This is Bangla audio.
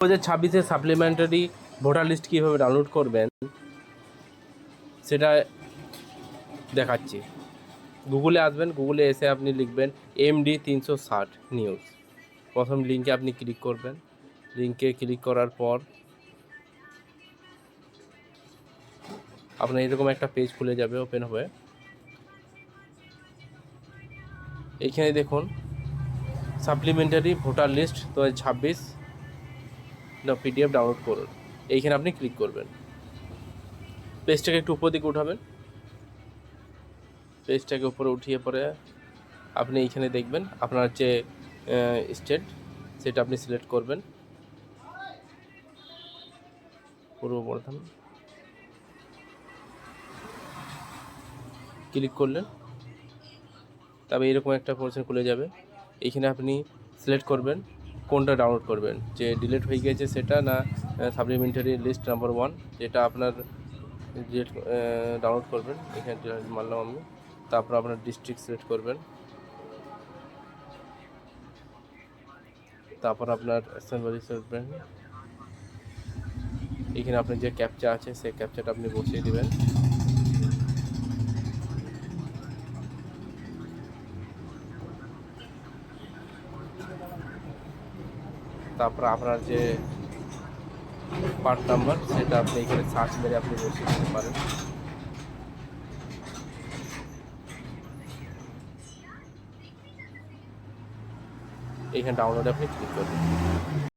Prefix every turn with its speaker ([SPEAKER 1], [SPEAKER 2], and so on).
[SPEAKER 1] 2026-এর সাপ্লিমেন্টারি ভোটার লিস্ট কীভাবে ডাউনলোড করবেন সেটা দেখাচ্ছি। গুগলে আসবেন, গুগলে এসে আপনি লিখবেন MD 360 নিউজ। প্রথম লিঙ্কে আপনি ক্লিক করবেন। লিঙ্কে ক্লিক করার পর আপনার এরকম একটা পেজ খুলে যাবে, ওপেন হয়ে। এইখানে দেখুন supplementary voter list 2026 PDF download করুন। এইখানে আপনি ক্লিক করবেন। পেজটাকে একটু উপর দিকে উঠাবেন। পেজটাকে উপরে উঠিয়ে পরে আপনি এইখানে দেখবেন আপনার যে স্টেট সেটা আপনি সিলেক্ট করবেন। পূর্ব বর্ধমান ক্লিক করলেন, তবে এরকম একটা পোর্শন খুলে যাবে। এইখানে আপনি সিলেক্ট করবেন কোনটা ডাউনলোড করবেন, যে ডিলিট হয়ে গেছে সেটা না সাপ্লিমেন্টারি লিস্ট নাম্বার 1 যেটা আপনার ডাউনলোড করবেন। এখানে মারলাম আমি। তারপর আপনার ডিস্ট্রিক্ট সিলেক্ট করবেন, তারপর আপনার অ্যাসেম্বলি করবেন। এখানে আপনার যে ক্যাপচা আছে সেই ক্যাপচাটা আপনি বসিয়ে দেবেন। তারপর আপনার যে পার্ট নাম্বার সেটা আপনি এখানে সার্চ মেরে আপনি বসিয়ে দিতে পারেন। এখানে ডাউনলোডে আপনি ক্লিক করবেন।